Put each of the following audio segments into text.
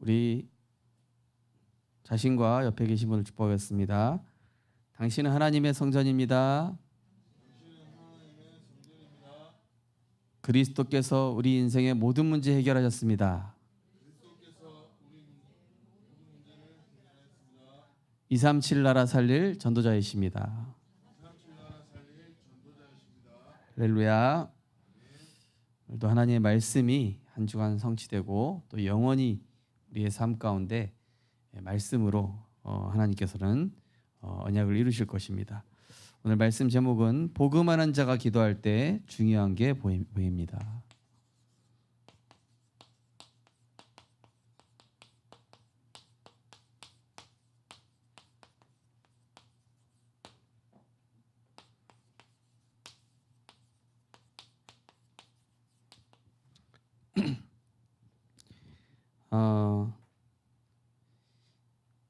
우리 자신과 옆에 계신 분을 축복하겠습니다. 당신은 하나님의 성전입니다. 그리스도께서 우리 인생의 모든 문제 해결하셨습니다. 237 나라 살릴 전도자이십니다. 할렐루야. 오늘도 하나님의 말씀이 한 주간 성취되고 또 영원히 우리의 삶 가운데 말씀으로 하나님께서는 언약을 이루실 것입니다. 오늘 말씀 제목은 복음하는 자가 기도할 때 중요한 게 보입니다.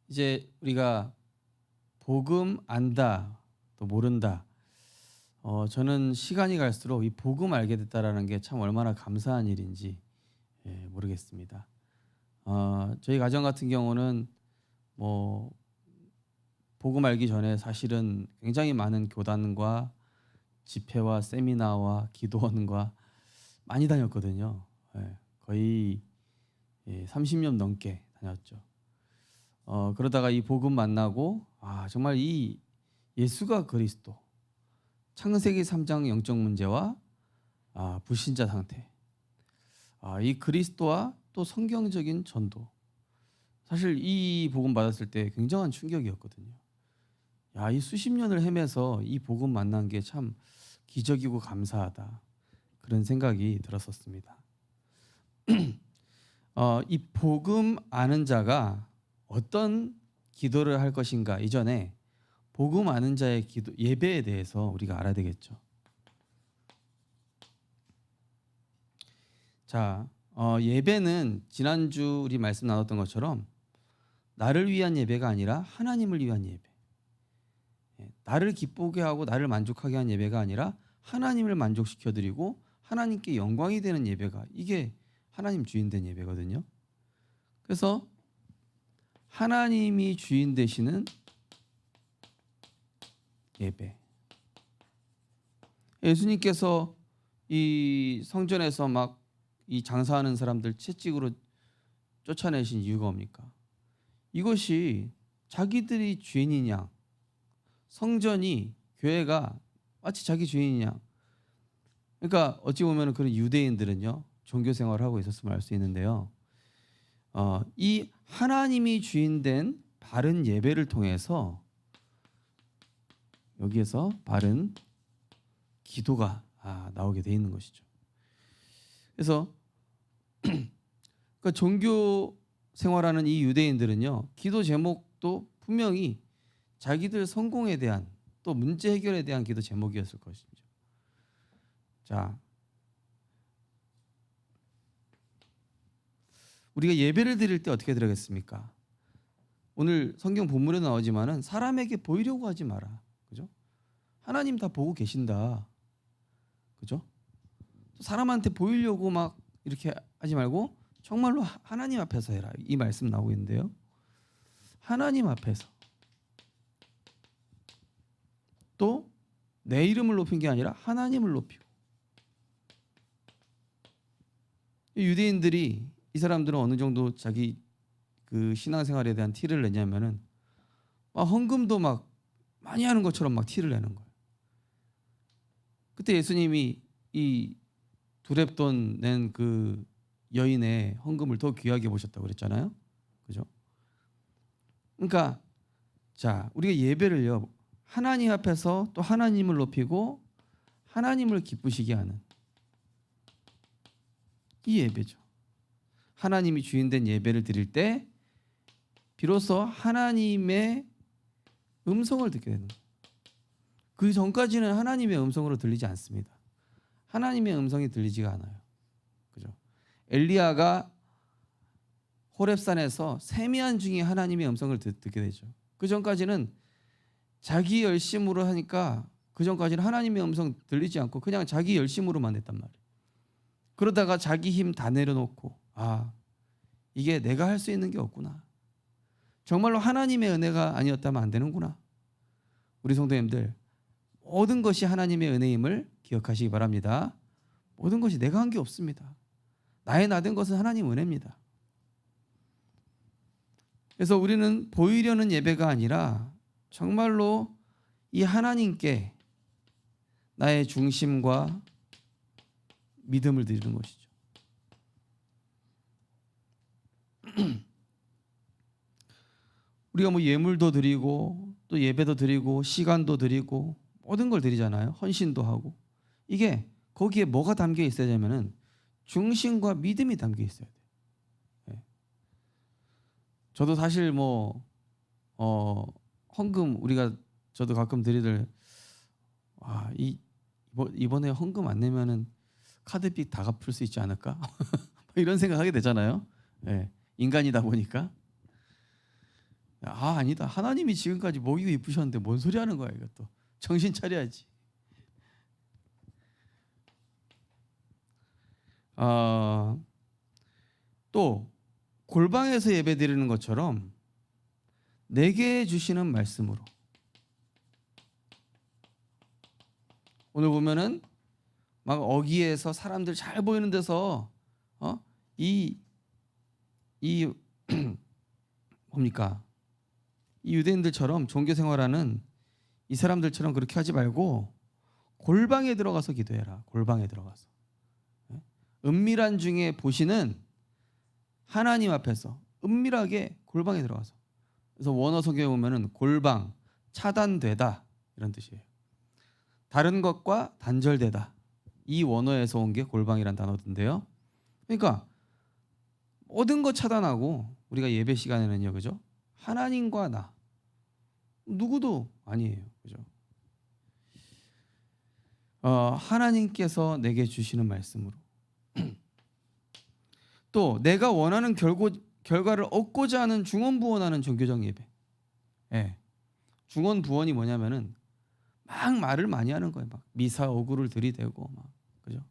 이제 우리가 복음 안다 또 모른다. 저는 시간이 갈수록 이 복음 알게 됐다라는 게 참 얼마나 감사한 일인지 모르겠습니다. 저희 가정 같은 경우는 뭐 복음 알기 전에 사실은 굉장히 많은 교단과 집회와 세미나와 기도원과 많이 다녔거든요. 거의 30년 넘게 다녔죠. 그러다가 이 복음 만나고 정말 이 예수가 그리스도, 창세기 3장 영적 문제와 불신자 상태, 이 그리스도와 또 성경적인 전도, 사실 이 복음 받았을 때 굉장한 충격이었거든요. 이 수십 년을 헤매서 이 복음 만난 게 참 기적이고 감사하다, 그런 생각이 들었었습니다. 이 복음 아는 자가 어떤 기도를 할 것인가 이전에 복음 아는 자의 기도, 예배에 대해서 우리가 알아야 되겠죠. 자, 예배는 지난주 우리 말씀 나눴던 것처럼 나를 위한 예배가 아니라 하나님을 위한 예배, 나를 기쁘게 하고 나를 만족하게 한 예배가 아니라 하나님을 만족시켜드리고 하나님께 영광이 되는 예배가, 이게 하나님 주인된 예배거든요. 그래서 하나님이 주인 되시는 예배, 예수님께서 이 성전에서 막 이 장사하는 사람들 채찍으로 쫓아내신 이유가 뭡니까? 이것이 자기들이 주인인 양, 성전이, 교회가 마치 자기 주인인 양. 그러니까 어찌 보면 그런 유대인들은요, 종교 생활을 하고 있었음을 알 수 있는데요, 이 하나님이 주인된 바른 예배를 통해서 여기에서 바른 기도가 나오게 돼 있는 것이죠. 그래서 그러니까 종교 생활하는 이 유대인들은요, 기도 제목도 분명히 자기들 성공에 대한, 또 문제 해결에 대한 기도 제목이었을 것이죠. 자, 우리가 예배를 드릴 때 어떻게 드리겠습니까? 오늘 성경 본문에 나오지만은 사람에게 보이려고 하지 마라. 그죠? 하나님 다 보고 계신다. 그죠? 사람한테 보이려고 막 이렇게 하지 말고 정말로 하나님 앞에서 해라. 이 말씀 나오고 있는데요. 하나님 앞에서. 또 내 이름을 높인 게 아니라 하나님을 높이고. 유대인들이, 이 사람들은 어느 정도 자기 그 신앙생활에 대한 티를 내냐면은 헌금도 막 많이 하는 것처럼 막 티를 내는 거예요. 그때 예수님이 이 두렙돈 낸 그 여인의 헌금을 더 귀하게 보셨다고 그랬잖아요. 그죠? 그러니까 자, 우리가 예배를요, 하나님 앞에서 또 하나님을 높이고 하나님을 기쁘시게 하는 이 예배죠. 하나님이 주인된 예배를 드릴 때 비로소 하나님의 음성을 듣게 되는 거예요. 그 전까지는 하나님의 음성으로 들리지 않습니다. 하나님의 음성이 들리지가 않아요. 그죠? 엘리야가 호렙산에서 세미한 중에 하나님의 음성을 듣게 되죠. 그 전까지는 자기 열심으로 하니까, 그 전까지는 하나님의 음성 들리지 않고 그냥 자기 열심으로만 했단 말이에요. 그러다가 자기 힘 다 내려놓고 이게 내가 할 수 있는 게 없구나. 정말로 하나님의 은혜가 아니었다면 안 되는구나. 우리 성도님들, 모든 것이 하나님의 은혜임을 기억하시기 바랍니다. 모든 것이 내가 한 게 없습니다. 나의 나된 것은 하나님 은혜입니다. 그래서 우리는 보이려는 예배가 아니라 정말로 이 하나님께 나의 중심과 믿음을 드리는 것이죠. 우리가 뭐 예물도 드리고 또 예배도 드리고 시간도 드리고 모든 걸 드리잖아요. 헌신도 하고. 이게 거기에 뭐가 담겨 있어야 되면은 중심과 믿음이 담겨 있어야 돼요. 네. 저도 사실 헌금 저도 가끔 드리들 이번에 헌금 안 내면은 카드빚 다 갚을 수 있지 않을까? 이런 생각하게 되잖아요. 네. 인간이다 보니까. 아니다. 하나님이 지금까지 먹이고 입으셨는데 뭔 소리 하는 거야 이것도. 정신 차려야지. 또 골방에서 예배드리는 것처럼 내게 주시는 말씀으로. 오늘 보면은 막 어귀에서 사람들 잘 보이는 데서 이 뭡니까? 이 유대인들처럼 종교 생활하는 이 사람들처럼 그렇게 하지 말고 골방에 들어가서 기도해라. 골방에 들어가서. 은밀한 중에 보시는 하나님 앞에서 은밀하게 골방에 들어가서. 그래서 원어 성경에 보면은 골방, 차단되다 이런 뜻이에요. 다른 것과 단절되다. 이 원어에서 온 게 골방이란 단어인데요. 그러니까 모든 것 차단하고 우리가 예배 시간에는요, 그죠? 하나님과 나 누구도 아니에요, 그죠? 하나님께서 내게 주시는 말씀으로 또 내가 원하는 결과를 얻고자 하는 중언부언하는 종교적 예배. 예. 중언부언이 뭐냐면은 막 말을 많이 하는 거예요. 막 미사 오구를 들이대고 막 그죠?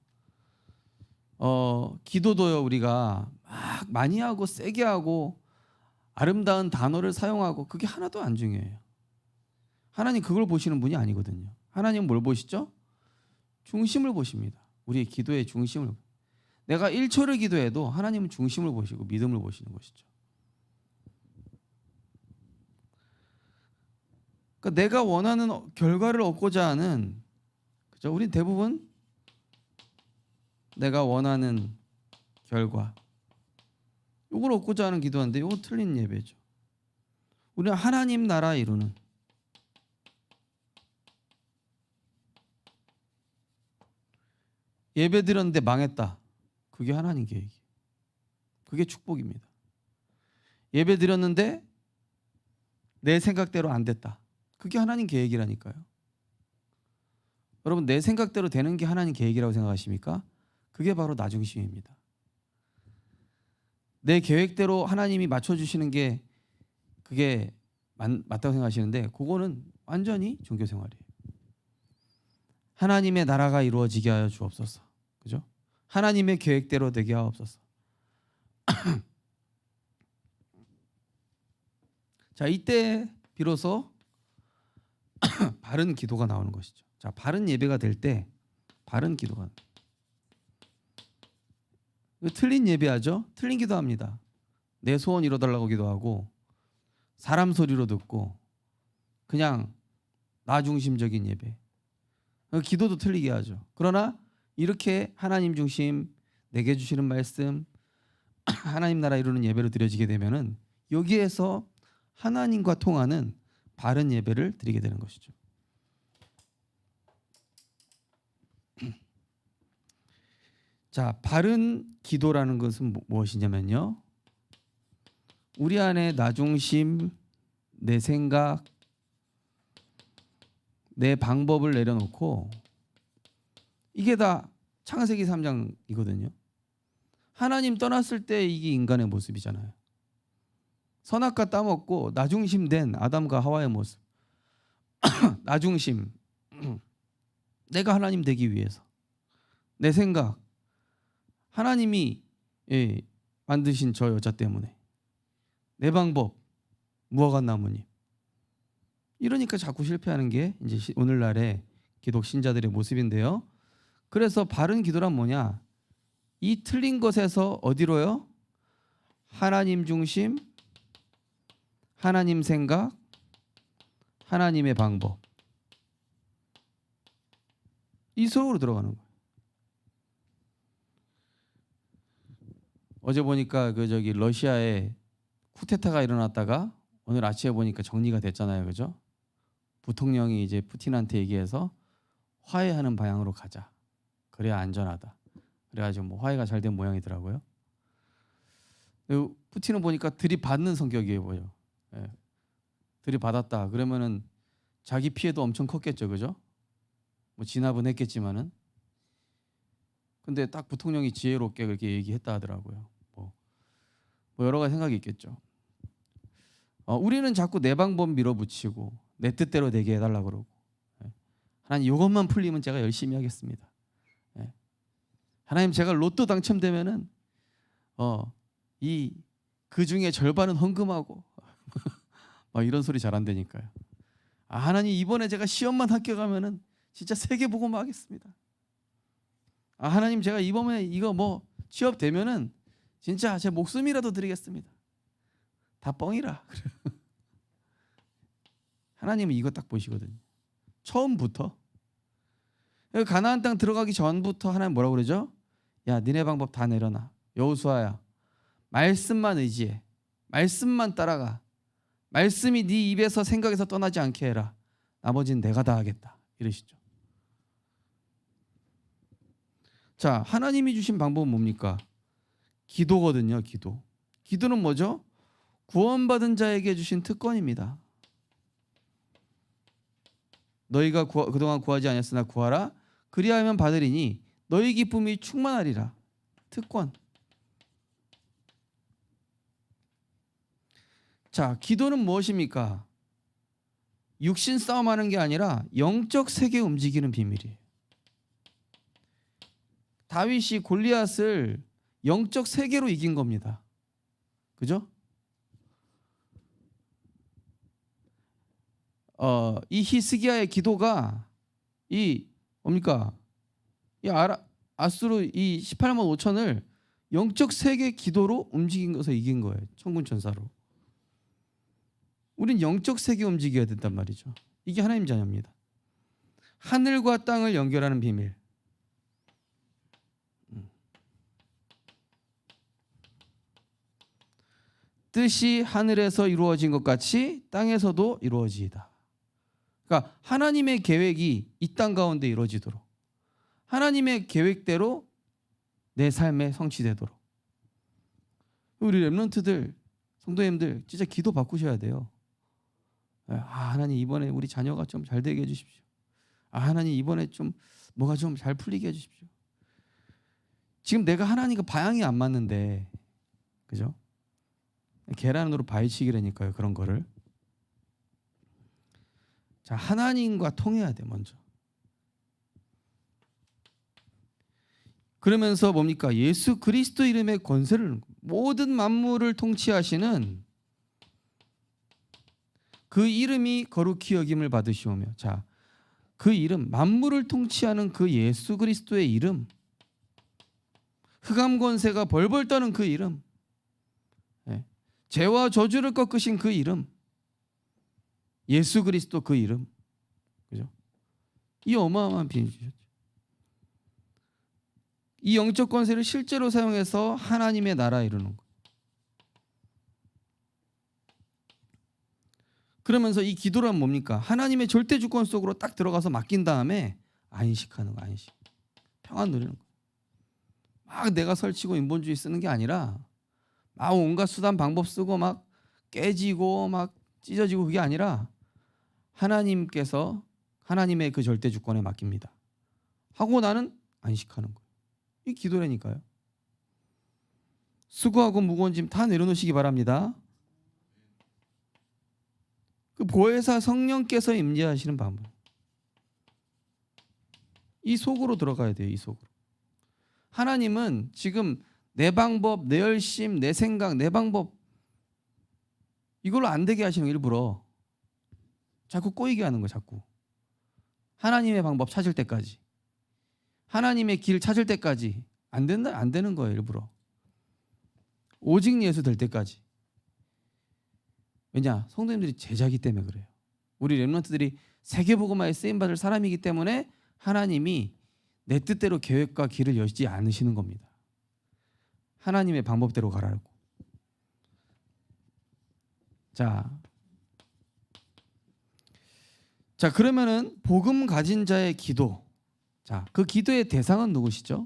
기도도요 우리가 막 많이 하고 세게 하고 아름다운 단어를 사용하고 그게 하나도 안 중요해요. 하나님 그걸 보시는 분이 아니거든요. 하나님은 뭘 보시죠? 중심을 보십니다. 우리의 기도의 중심을. 내가 1초를 기도해도 하나님은 중심을 보시고 믿음을 보시는 것이죠. 그러니까 내가 원하는 결과를 얻고자 하는, 그죠? 우린 대부분 내가 원하는 결과 이걸 얻고자 하는 기도하는데 이거 틀린 예배죠. 우리는 하나님 나라 이루는, 예배 드렸는데 망했다. 그게 하나님 계획이에요. 그게 축복입니다. 예배 드렸는데 내 생각대로 안 됐다. 그게 하나님 계획이라니까요. 여러분 내 생각대로 되는 게 하나님 계획이라고 생각하십니까? 그게 바로 나 중심입니다. 내 계획대로 하나님이 맞춰주시는 게 그게 맞다고 생각하시는데 그거는 완전히 종교생활이에요. 하나님의 나라가 이루어지게 하여 주옵소서. 그죠? 하나님의 계획대로 되게 하옵소서. 자, 이때 비로소 바른 기도가 나오는 것이죠. 자, 바른 예배가 될 때 바른 기도가, 틀린 예배하죠. 틀린 기도합니다. 내 소원 이뤄달라고 기도하고 사람 소리로 듣고 그냥 나 중심적인 예배, 기도도 틀리게 하죠. 그러나 이렇게 하나님 중심, 내게 주시는 말씀, 하나님 나라 이루는 예배로 드려지게 되면은 여기에서 하나님과 통하는 바른 예배를 드리게 되는 것이죠. 자, 바른 기도라는 것은 무엇이냐면요, 우리 안에 나 중심, 내 생각, 내 방법을 내려놓고, 이게 다 창세기 3장이거든요. 하나님 떠났을 때 이게 인간의 모습이잖아요. 선악과 따먹고 나 중심된 아담과 하와의 모습. 나 중심. 내가 하나님 되기 위해서. 내 생각. 하나님이 만드신 저 여자 때문에. 내 방법 무화과 나무님. 이러니까 자꾸 실패하는 게 이제 오늘날의 기독 신자들의 모습인데요. 그래서 바른 기도란 뭐냐? 이 틀린 것에서 어디로요? 하나님 중심, 하나님 생각, 하나님의 방법. 이 속으로 들어가는 거예요. 어제 보니까 러시아에 쿠데타가 일어났다가 오늘 아침에 보니까 정리가 됐잖아요. 그죠? 부통령이 이제 푸틴한테 얘기해서 화해하는 방향으로 가자. 그래야 안전하다. 그래가지고 뭐 화해가 잘 된 모양이더라고요. 푸틴은 보니까 들이받는 성격이에요, 보여. 예. 들이받았다. 그러면은 자기 피해도 엄청 컸겠죠, 그죠? 뭐 진압은 했겠지만은. 근데 딱 부통령이 지혜롭게 그렇게 얘기했다 하더라고요. 뭐 여러 가지 생각이 있겠죠. 우리는 자꾸 내 방법 밀어붙이고 내 뜻대로 되게 해달라 그러고. 예. 하나님 이것만 풀리면 제가 열심히 하겠습니다. 예. 하나님 제가 로또 당첨되면은 그 중에 절반은 헌금하고 막 이런 소리 잘 안 되니까요. 하나님 이번에 제가 시험만 합격하면은 진짜 세계복음 하겠습니다. 하나님 제가 이번에 이거 뭐 취업 되면은 진짜 제 목숨이라도 드리겠습니다. 다 뻥이라. 하나님은 이거 딱 보시거든요. 처음부터. 가나안 땅 들어가기 전부터 하나님 뭐라고 그러죠? 야, 니네 방법 다 내려놔. 여호수아야, 말씀만 의지해. 말씀만 따라가. 말씀이 네 입에서 생각에서 떠나지 않게 해라. 나머지는 내가 다 하겠다. 이러시죠. 자, 하나님이 주신 방법은 뭡니까? 기도거든요. 기도. 기도는 뭐죠? 구원받은 자에게 주신 특권입니다. 너희가 그동안 구하지 아니었으나 구하라. 그리하면 받으리니 너희 기쁨이 충만하리라. 특권. 자, 기도는 무엇입니까? 육신 싸움하는 게 아니라 영적 세계 움직이는 비밀이에요. 다윗이 골리앗을 영적 세계로 이긴 겁니다. 그죠? 이 히스기야의 기도가 뭡니까? 아수르 18만 5천을 영적 세계 기도로 움직인 것을 이긴 거예요. 천군 천사로. 우린 영적 세계 움직여야 된단 말이죠. 이게 하나님 자녀입니다. 하늘과 땅을 연결하는 비밀. 뜻이 하늘에서 이루어진 것 같이 땅에서도 이루어지이다. 그러니까 하나님의 계획이 이 땅 가운데 이루어지도록, 하나님의 계획대로 내 삶에 성취되도록. 우리 렘넌트들, 성도님들 진짜 기도 바꾸셔야 돼요. 하나님 이번에 우리 자녀가 좀 잘 되게 해주십시오. 하나님 이번에 좀 뭐가 좀 잘 풀리게 해주십시오. 지금 내가 하나님과 방향이 안 맞는데, 그죠? 계란으로 바위치기라니까요. 그런 거를. 자, 하나님과 통해야 돼 먼저. 그러면서 뭡니까? 예수 그리스도 이름의 권세를, 모든 만물을 통치하시는 그 이름이 거룩히 여김을 받으시오며. 자, 그 이름, 만물을 통치하는 그 예수 그리스도의 이름, 흑암 권세가 벌벌 떠는 그 이름, 죄와 저주를 꺾으신 그 이름, 예수 그리스도 그 이름, 그죠? 이 어마어마한 비밀이죠. 이 영적 권세를 실제로 사용해서 하나님의 나라 이루는 거. 그러면서 이 기도란 뭡니까? 하나님의 절대 주권 속으로 딱 들어가서 맡긴 다음에 안식하는 거, 안식. 평안 누리는 거. 막 내가 설치고 인본주의 쓰는 게 아니라 막 온갖 수단 방법 쓰고 막 깨지고 막 찢어지고 그게 아니라 하나님께서 하나님의 그 절대 주권에 맡깁니다. 하고 나는 안식하는 거예요. 이 기도라니까요. 수고하고 무거운 짐 다 내려놓으시기 바랍니다. 그 보혜사 성령께서 임재하시는 방법. 이 속으로 들어가야 돼요. 이 속으로. 하나님은 지금 내 방법, 내 열심, 내 생각, 내 방법 이걸로 안 되게 하시는 거 일부러 자꾸 꼬이게 하는 거 자꾸. 하나님의 방법 찾을 때까지, 하나님의 길 찾을 때까지 안 되는 거예요 일부러. 오직 예수 될 때까지. 왜냐? 성도님들이 제자기 때문에 그래요. 우리 렘넌트들이 세계복음화에 쓰임받을 사람이기 때문에 하나님이 내 뜻대로 계획과 길을 여시지 않으시는 겁니다. 하나님의 방법대로 가라고. 자 그러면은 복음 가진 자의 기도. 자, 그 기도의 대상은 누구시죠?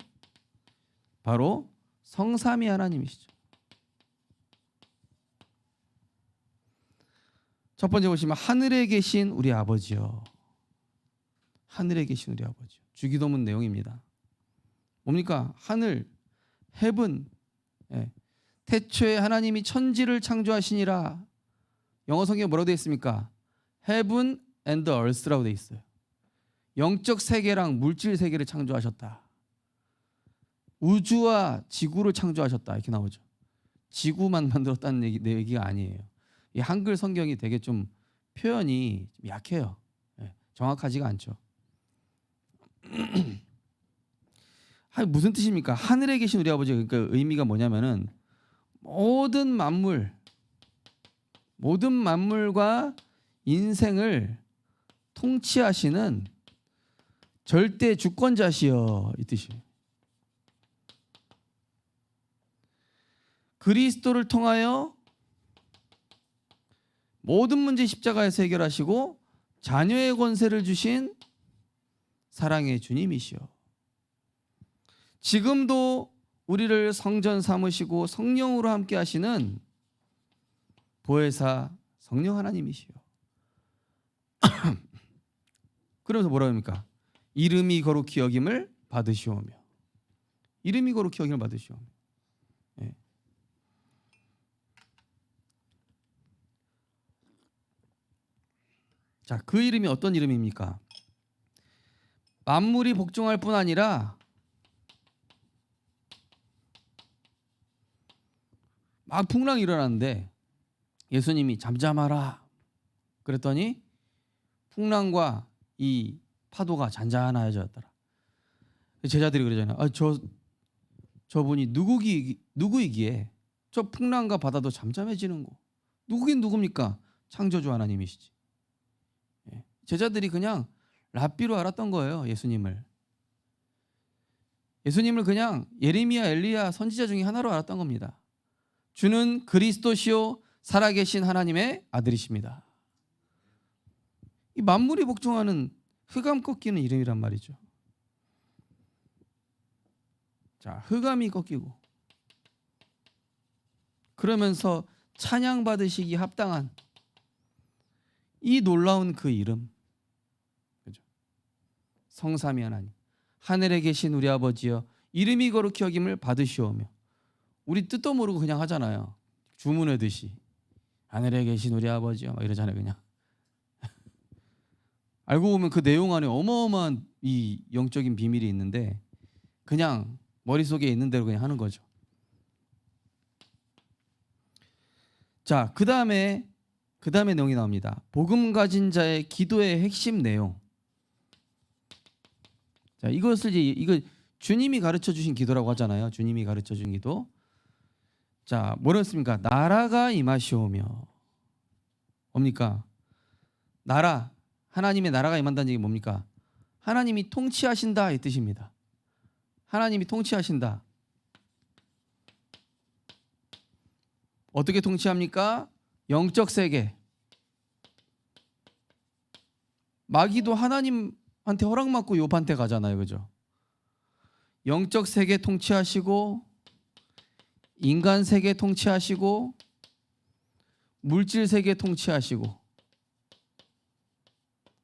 바로 성삼위 하나님이시죠. 첫 번째 보시면 하늘에 계신 우리 아버지요. 하늘에 계신 우리 아버지요. 주기도문 내용입니다. 뭡니까? 하늘, heaven. 예. 태초에 하나님이 천지를 창조하시니라. 영어 성경에 뭐라고 되어 있습니까? Heaven and earth라고 되어 있어요. 영적 세계랑 물질 세계를 창조하셨다. 우주와 지구를 창조하셨다. 이렇게 나오죠. 지구만 만들었다는 얘기가 아니에요. 이 한글 성경이 되게 좀 표현이 좀 약해요. 정확하지가 않죠. 무슨 뜻입니까? 하늘에 계신 우리 아버지. 그러니까 의미가 뭐냐면은 모든 만물과 인생을 통치하시는 절대 주권자시여, 이 뜻이에요. 그리스도를 통하여 모든 문제 십자가에서 해결하시고 자녀의 권세를 주신 사랑의 주님이시여. 지금도 우리를 성전 삼으시고 성령으로 함께 하시는 보혜사 성령 하나님이시여. 그러면서 뭐라고 합니까? 이름이 거룩히 여김을 받으시오며. 이름이 거룩히 여김을 받으시오며. 예. 자, 그 이름이 어떤 이름입니까? 만물이 복종할 뿐 아니라 막 풍랑이 일어났는데 예수님이 잠잠하라 그랬더니 풍랑과 이 파도가 잔잔해졌더라. 제자들이 그러잖아요. 저분이 누구이기에 저 풍랑과 바다도 잠잠해지는 거. 누구긴 누굽니까? 창조주 하나님이시지. 제자들이 그냥 랍비로 알았던 거예요. 예수님을 그냥 예레미야, 엘리야 선지자 중에 하나로 알았던 겁니다. 주는 그리스도시요 살아계신 하나님의 아들이십니다. 이 만물이 복종하는 흑암 꺾이는 이름이란 말이죠. 자, 흑암이 꺾이고 그러면서 찬양 받으시기 합당한 이 놀라운 그 이름, 그죠? 성삼위 하나님, 하늘에 계신 우리 아버지여 이름이 거룩히 여김을 받으시오며. 우리 뜻도 모르고 그냥 하잖아요. 주문하듯이 하늘에 계신 우리 아버지여 막 이러잖아요. 그냥 알고 보면 그 내용 안에 어마어마한 이 영적인 비밀이 있는데 그냥 머릿속에 있는 대로 그냥 하는 거죠. 자, 그 다음에 내용이 나옵니다. 복음 가진 자의 기도의 핵심 내용. 자, 이것을 이거 주님이 가르쳐 주신 기도라고 하잖아요. 주님이 가르쳐 준 기도. 자, 뭐랬습니까? 나라가 임하시오며. 뭡니까? 나라, 하나님의 나라가 임한다는 얘기 뭡니까? 하나님이 통치하신다 이 뜻입니다. 하나님이 통치하신다. 어떻게 통치합니까? 영적 세계. 마귀도 하나님한테 허락받고 욥한테 가잖아요. 그죠? 영적 세계 통치하시고 인간 세계 통치하시고 물질 세계 통치하시고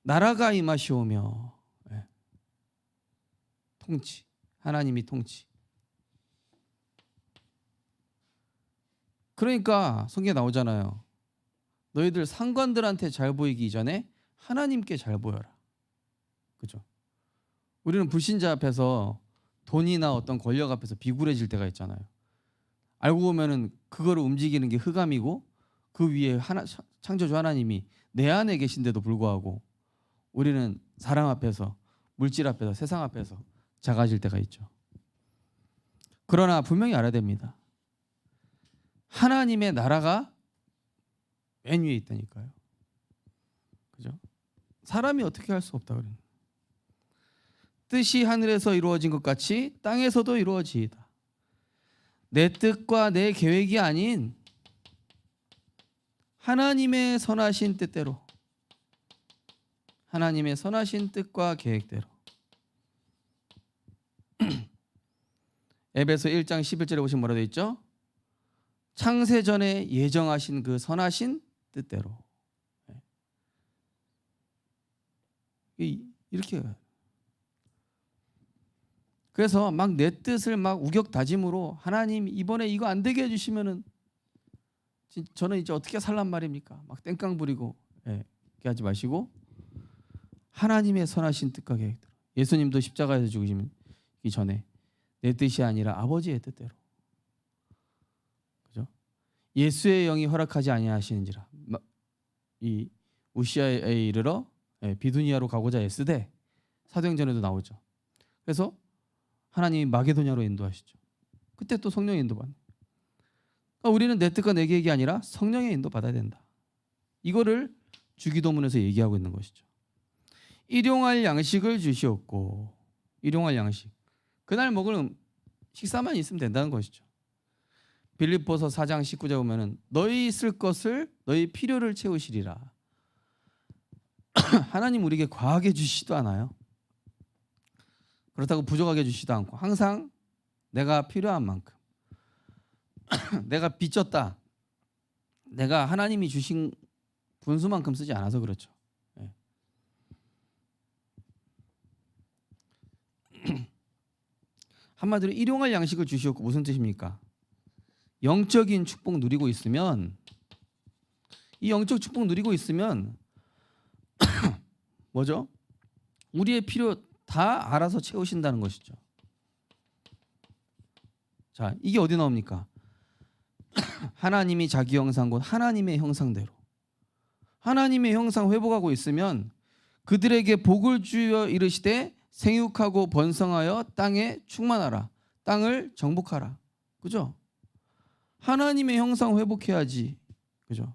나라가 임하시오며. 통치. 하나님이 통치. 그러니까 성경에 나오잖아요. 너희들 상관들한테 잘 보이기 전에 하나님께 잘 보여라. 그죠? 우리는 불신자 앞에서 돈이나 어떤 권력 앞에서 비굴해질 때가 있잖아요. 알고 보면은 그거를 움직이는 게 흑암이고 그 위에 창조주 하나님이 내 안에 계신데도 불구하고 우리는 사람 앞에서, 물질 앞에서, 세상 앞에서 작아질 때가 있죠. 그러나 분명히 알아야 됩니다. 하나님의 나라가 맨 위에 있다니까요. 그죠? 사람이 어떻게 할 수 없다 그래요. 뜻이 하늘에서 이루어진 것 같이 땅에서도 이루어지이다. 내 뜻과 내 계획이 아닌 하나님의 선하신 뜻대로, 하나님의 선하신 뜻과 계획대로. 에베소 1장 11절에 보시면 뭐라 되어 있죠? 창세전에 예정하신 그 선하신 뜻대로. 이렇게. 그래서 막 내 뜻을 막 우격다짐으로 하나님 이번에 이거 안 되게 해주시면은 저는 이제 어떻게 살란 말입니까? 막 땡깡 부리고 그렇게 하지 마시고 하나님의 선하신 뜻과 계획대로. 예수님도 십자가에서 죽으시기 전에 내 뜻이 아니라 아버지의 뜻대로. 그죠? 예수의 영이 허락하지 아니하시는지라 이 우시아에 이르러 비두니아로 가고자 애쓰되 사도행전에도 나오죠. 그래서 하나님이 마게도냐로 인도하시죠. 그때 또 성령의 인도받는. 그러니까 우리는 내 뜻과 내 계획이 아니라 성령의 인도 받아야 된다. 이거를 주기도문에서 얘기하고 있는 것이죠. 일용할 양식을 주시옵고. 일용할 양식. 그날 먹을 식사만 있으면 된다는 것이죠. 빌립보서 4장 19절 보면은 너희 쓸 것을 너희 필요를 채우시리라. 하나님 우리에게 과하게 주시지도 않아요. 그렇다고 부족하게 주시지도 않고 항상 내가 필요한 만큼 내가 빚졌다. 내가 하나님이 주신 분수만큼 쓰지 않아서 그렇죠. 한마디로 일용할 양식을 주시옵고 무슨 뜻입니까? 영적인 축복 누리고 있으면 이 영적 축복 누리고 있으면 뭐죠? 우리의 필요 다 알아서 채우신다는 것이죠. 자, 이게 어디 나옵니까? 하나님이 자기 형상 곧 하나님의 형상대로 하나님의 형상 회복하고 있으면 그들에게 복을 주여 이르시되 생육하고 번성하여 땅에 충만하라. 땅을 정복하라. 그죠? 하나님의 형상 회복해야지. 그죠?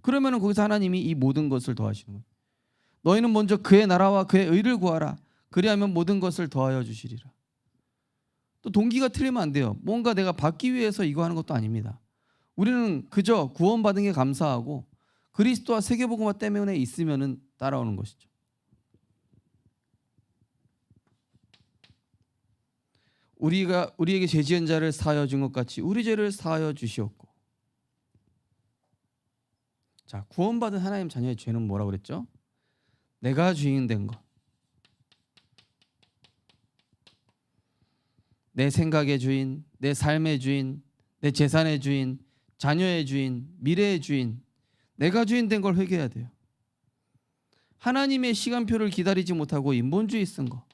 그러면은 거기서 하나님이 이 모든 것을 더하시는 거예요. 너희는 먼저 그의 나라와 그의 의를 구하라. 그리하면 모든 것을 더하여 주시리라. 또 동기가 틀리면 안 돼요. 뭔가 내가 받기 위해서 이거 하는 것도 아닙니다. 우리는 그저 구원받은 게 감사하고 그리스도와 세계복음화 때문에 있으면은 따라오는 것이죠. 우리에게 죄 지은 자를 사하여 준 것 같이 우리 죄를 사하여 주시옵고. 자, 구원받은 하나님 자녀의 죄는 뭐라고 그랬죠? 내가 주인 된 것. 내 생각의 주인, 내 삶의 주인, 내 재산의 주인, 자녀의 주인, 미래의 주인, 내가 주인 된 걸 회개해야 돼요. 하나님의 시간표를 기다리지 못하고 인본주의 쓴 거.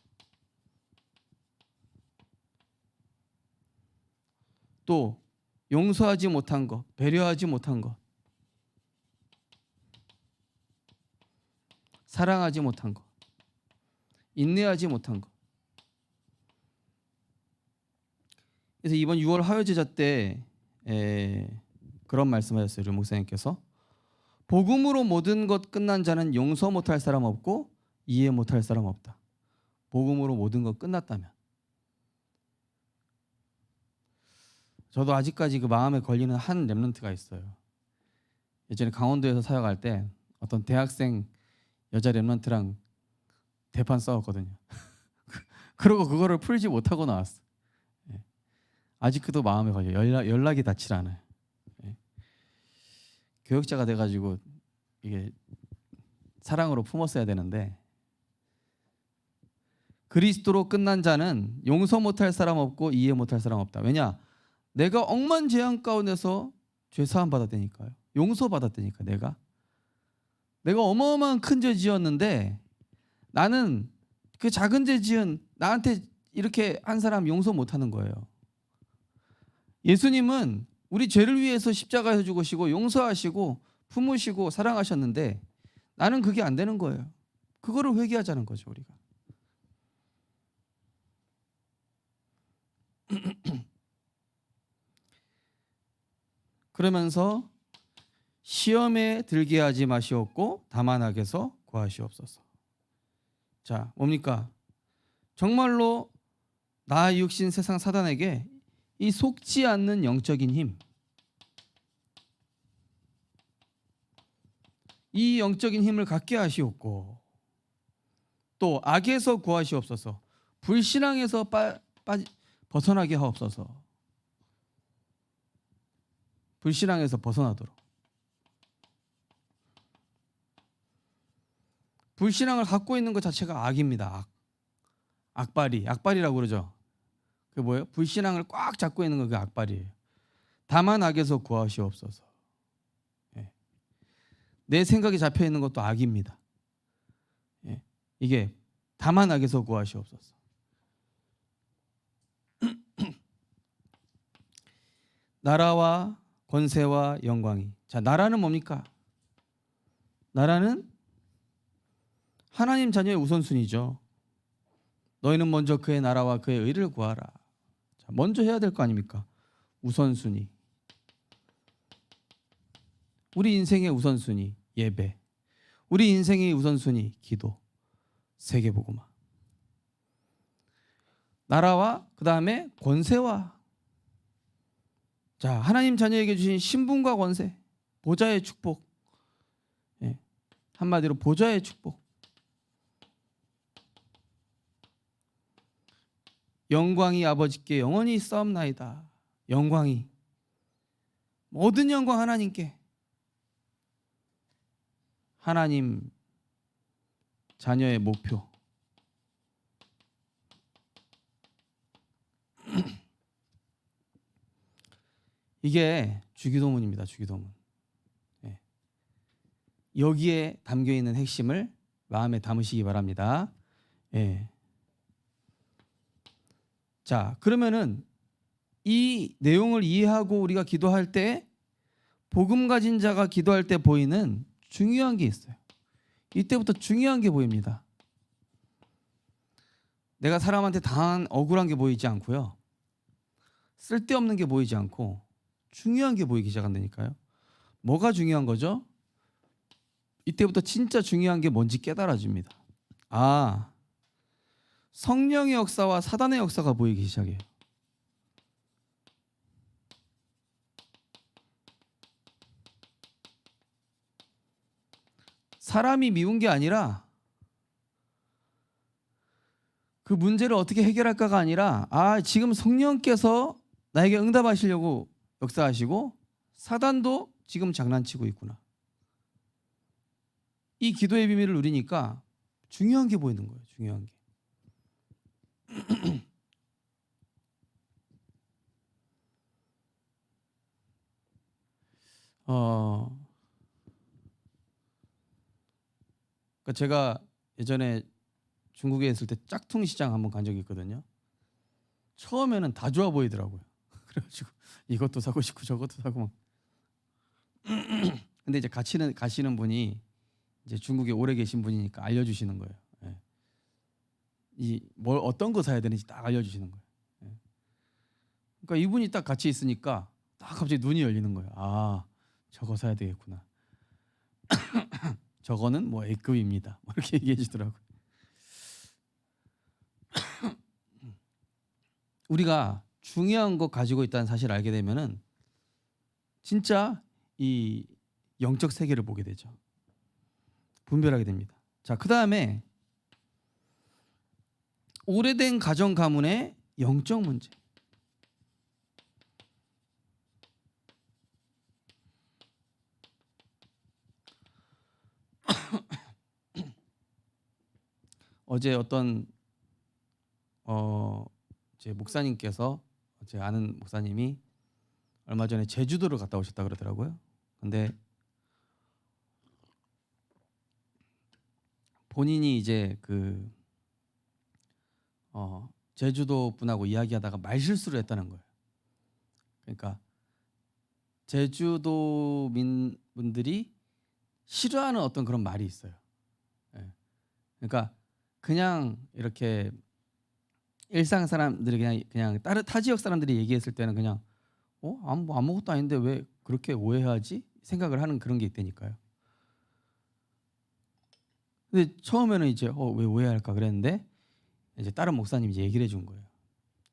또 용서하지 못한 것, 배려하지 못한 것, 사랑하지 못한 것, 인내하지 못한 것. 그래서 이번 6월 화요제자 때 그런 말씀하셨어요. 류 목사님께서 복음으로 모든 것 끝난 자는 용서 못할 사람 없고 이해 못할 사람 없다. 복음으로 모든 것 끝났다면. 저도 아직까지 그 마음에 걸리는 한 렘넌트가 있어요. 예전에 강원도에서 사역할 때 어떤 대학생 여자 렘넌트랑 대판 싸웠거든요. 그러고 그거를 풀지 못하고 나왔어. 아직도 마음에 걸려. 연락이 닿질 않아요. 교역자가 돼가지고 이게 사랑으로 품었어야 되는데 그리스도로 끝난 자는 용서 못할 사람 없고 이해 못할 사람 없다. 왜냐? 내가 억만재앙 가운데서 죄사함 받았다니까요. 용서 받았다니까. 내가 어마어마한 큰 죄 지었는데 나는 그 작은 죄 지은 나한테 이렇게 한 사람 용서 못하는 거예요. 예수님은 우리 죄를 위해서 십자가에 죽으시고 용서하시고 품으시고 사랑하셨는데 나는 그게 안 되는 거예요. 그거를 회개하자는 거죠, 우리가. 그러면서 시험에 들게 하지 마시옵고 다만 악에서 구하시옵소서. 자, 뭡니까? 정말로 나 육신 세상 사단에게 이 속지 않는 영적인 힘, 이 영적인 힘을 갖게 하시옵고 또 악에서 구하시옵소서. 불신앙에서 벗어나게 하옵소서. 불신앙에서 벗어나도록. 불신앙을 갖고 있는 것 자체가 악입니다. 악발이라고 그러죠. 그게 뭐예요? 불신앙을 꽉 잡고 있는 거, 그게 악발이에요. 다만 악에서 구하시옵소서. 예. 내 생각이 잡혀 있는 것도 악입니다. 예. 이게 다만 악에서 구하시옵소서. 나라와 권세와 영광이. 자, 나라는 뭡니까? 나라는 하나님 자녀의 우선순위죠. 너희는 먼저 그의 나라와 그의 의를 구하라. 자, 먼저 해야 될 거 아닙니까? 우선순위. 우리 인생의 우선순위 예배. 우리 인생의 우선순위 기도. 세계복음화. 나라와 그 다음에 권세와. 자, 하나님 자녀에게 주신 신분과 권세, 보좌의 축복. 예. 한마디로 보좌의 축복. 영광이 아버지께 영원히 있사옵나이다. 영광이, 모든 영광 하나님께. 하나님 자녀의 목표. 이게 주기도문입니다. 주기도문. 예. 여기에 담겨있는 핵심을 마음에 담으시기 바랍니다. 예. 자, 그러면은 이 내용을 이해하고 우리가 기도할 때, 복음 가진 자가 기도할 때 보이는 중요한 게 있어요. 이때부터 중요한 게 보입니다. 내가 사람한테 당한 억울한 게 보이지 않고요, 쓸데없는 게 보이지 않고 중요한 게 보이기 시작한다니까요. 뭐가 중요한 거죠? 이때부터 진짜 중요한 게 뭔지 깨달아집니다. 아, 성령의 역사와 사단의 역사가 보이기 시작해요. 사람이 미운 게 아니라, 그 문제를 어떻게 해결할까가 아니라, 아, 지금 성령께서 나에게 응답하시려고 역사하시고 사단도 지금 장난치고 있구나. 이 기도의 비밀을 누리니까 중요한 게 보이는 거예요. 중요한 게. 그러니까 제가 예전에 중국에 있을 때 짝퉁 시장 한번 간 적이 있거든요. 처음에는 다 좋아 보이더라고요. 그래가지고 이것도 사고 싶고 저것도 사고 막. 근데 이제 가시는 분이 이제 중국에 오래 계신 분이니까 알려주시는 거예요. 예. 뭘 어떤 거 사야 되는지 딱 알려주시는 거예요. 예. 그러니까 이분이 딱 같이 있으니까 딱 갑자기 눈이 열리는 거예요. 아, 저거 사야 되겠구나. 저거는 뭐 A급입니다. 뭐 이렇게 얘기해 주더라고요. 우리가 중요한 거 가지고 있다는 사실을 알게 되면은 진짜 이 영적 세계를 보게 되죠. 분별하게 됩니다. 자, 그 다음에 오래된 가정 가문의 영적 문제. 어제 어떤 제 목사님께서, 제 아는 목사님이 얼마 전에 제주도를 갔다 오셨다 그러더라고요. 근데 본인이 이제 그 제주도 분하고 이야기하다가 말실수를 했다는 거예요. 그러니까 제주도민 분들이 싫어하는 어떤 그런 말이 있어요. 예. 그러니까 그냥 이렇게 일상 사람들이 그냥 다른 타 지역 사람들이 얘기했을 때는 그냥 아무것도 아닌데 왜 그렇게 오해하지? 생각을 하는 그런 게 있다니까요. 근데 처음에는 이제 왜 오해할까 그랬는데 이제 다른 목사님이 이제 얘기를 해준 거예요.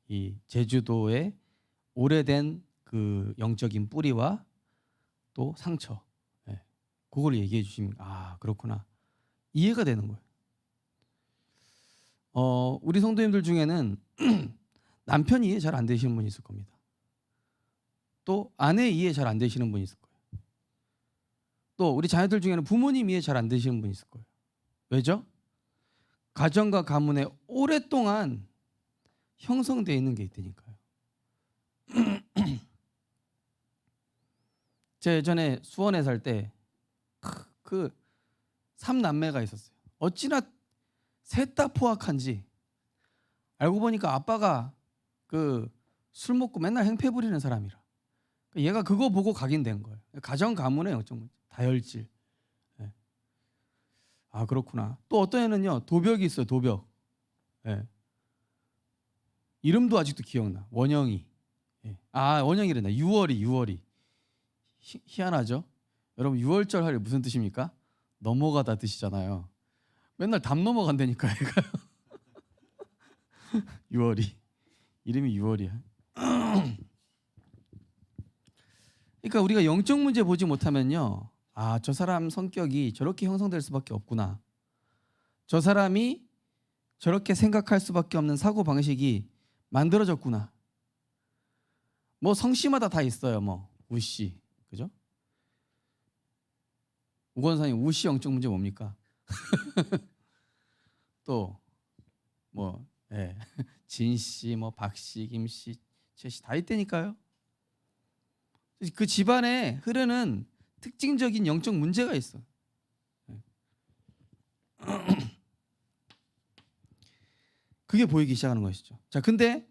이 제주도의 오래된 그 영적인 뿌리와 또 상처, 예. 그걸 얘기해 주시면 그렇구나, 이해가 되는 거예요. 우리 성도님들 중에는 남편이 이해 잘 안 되시는 분이 있을 겁니다. 또 아내 이해 잘 안 되시는 분이 있을 거예요. 또 우리 자녀들 중에는 부모님 이해 잘 안 되시는 분이 있을 거예요. 왜죠? 가정과 가문에 오랫동안 형성되어 있는 게 있다니까요. 제가 예전에 수원에 살 때 그 3남매가 있었어요. 어찌나 셋 다 포악한지 알고 보니까 아빠가 그 술 먹고 맨날 행패 부리는 사람이라 얘가 그거 보고 각인된 거예요. 가정 가문의 영적 문제, 다혈질. 예. 그렇구나. 또 어떤 애는요 도벽이 있어요. 도벽. 예. 이름도 아직도 기억나. 원영이. 예. 원영이랬나. 유월이. 희한하죠. 여러분 6월절 하려 무슨 뜻입니까? 넘어가다 뜻이잖아요. 맨날 담 넘어간다니까 얘가요. 6월이. 이름이 6월이야. 그러니까 우리가 영적 문제 보지 못하면요, 저 사람 성격이 저렇게 형성될 수밖에 없구나, 저 사람이 저렇게 생각할 수밖에 없는 사고 방식이 만들어졌구나. 뭐 성씨마다 다 있어요. 뭐 우씨, 그죠? 우건사님 우씨 영적 문제 뭡니까? 또 뭐 진씨, 뭐 박씨, 김씨, 최씨 다 있다니까요. 그 집안에 흐르는 특징적인 영적 문제가 있어. 그게 보이기 시작하는 것이죠. 자, 근데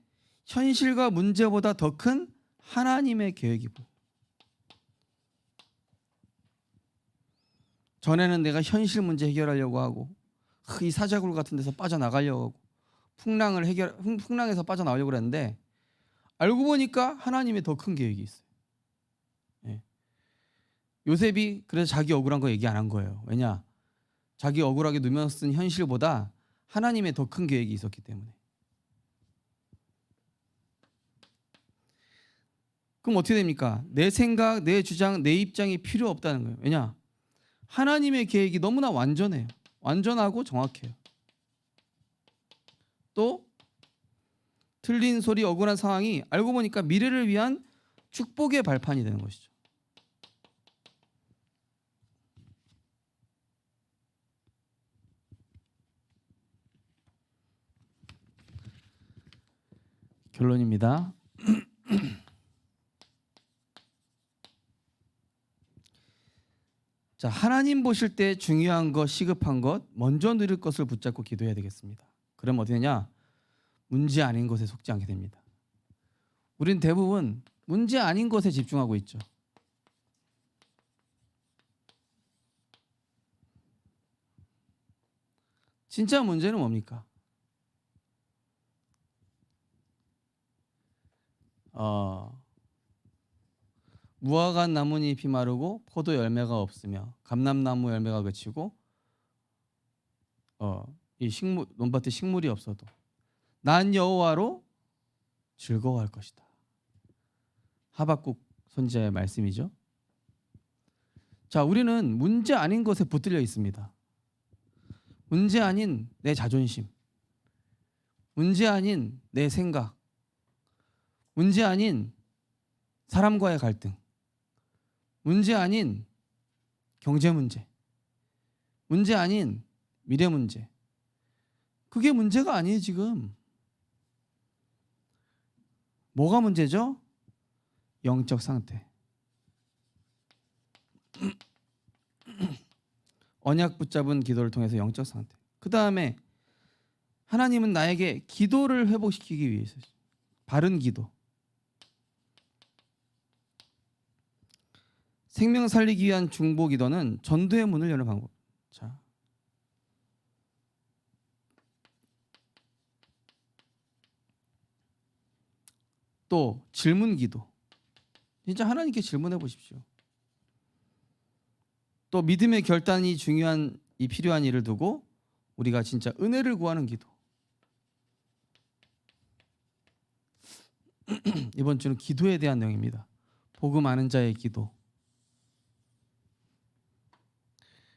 현실과 문제보다 더 큰 하나님의 계획이 보여. 전에는 내가 현실 문제 해결하려고 하고 이 사자굴 같은 데서 빠져나가려고 하고 풍랑에서 빠져나가려고 그랬는데 알고 보니까 하나님의 더 큰 계획이 있어요. 요셉이 그래서 자기 억울한 거 얘기 안 한 거예요. 왜냐? 자기 억울하게 누명 쓴 현실보다 하나님의 더 큰 계획이 있었기 때문에. 그럼 어떻게 됩니까? 내 생각, 내 주장, 내 입장이 필요 없다는 거예요. 왜냐? 하나님의 계획이 너무나 완전해요. 완전하고 정확해요. 또 틀린 소리, 억울한 상황이 알고 보니까 미래를 위한 축복의 발판이 되는 것이죠. 결론입니다. 자, 하나님 보실 때 중요한 것, 시급한 것, 먼저 누릴 것을 붙잡고 기도해야 되겠습니다. 그럼 어떻게 되냐? 문제 아닌 것에 속지 않게 됩니다. 우린 대부분 문제 아닌 것에 집중하고 있죠. 진짜 문제는 뭡니까? 무화과 나뭇잎이 마르고 포도 열매가 없으며 감람나무 열매가 그치고 이 논밭에 식물이 없어도 난 여호와로 즐거워할 것이다. 하박국 선지자의 말씀이죠. 자, 우리는 문제 아닌 것에 붙들려 있습니다. 문제 아닌 내 자존심, 문제 아닌 내 생각, 문제 아닌 사람과의 갈등, 문제 아닌 경제 문제, 문제 아닌 미래 문제. 그게 문제가 아니에요. 지금 뭐가 문제죠? 영적 상태. 언약 붙잡은 기도를 통해서 영적 상태. 그 다음에 하나님은 나에게 기도를 회복시키기 위해서 바른 기도. 생명 살리기 위한 중보 기도는 전도의 문을 여는 방법. 자, 또 질문 기도. 진짜 하나님께 질문해 보십시오. 또 믿음의 결단이 중요한 이 필요한 일을 두고 우리가 진짜 은혜를 구하는 기도. 이번 주는 기도에 대한 내용입니다. 복음 아는 자의 기도.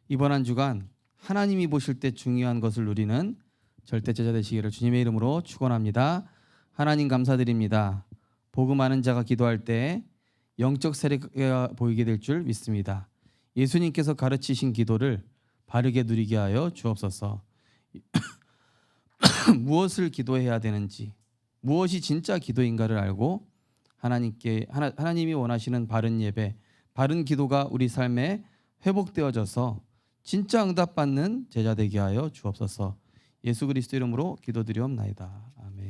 이번 한 주간 하나님이 보실 때 중요한 것을 누리는 절대제자 되시기를 주님의 이름으로 축원합니다. 하나님 감사드립니다. 복음 아는 자가 기도할 때 영적 세례가 보이게 될 줄 믿습니다. 예수님께서 가르치신 기도를 바르게 누리게 하여 주옵소서. 무엇을 기도해야 되는지, 무엇이 진짜 기도인가를 알고 하나님이 원하시는 바른 예배, 바른 기도가 우리 삶에 회복되어져서 진짜 응답받는 제자 되게 하여 주옵소서. 예수 그리스도 이름으로 기도드리옵나이다. 아멘.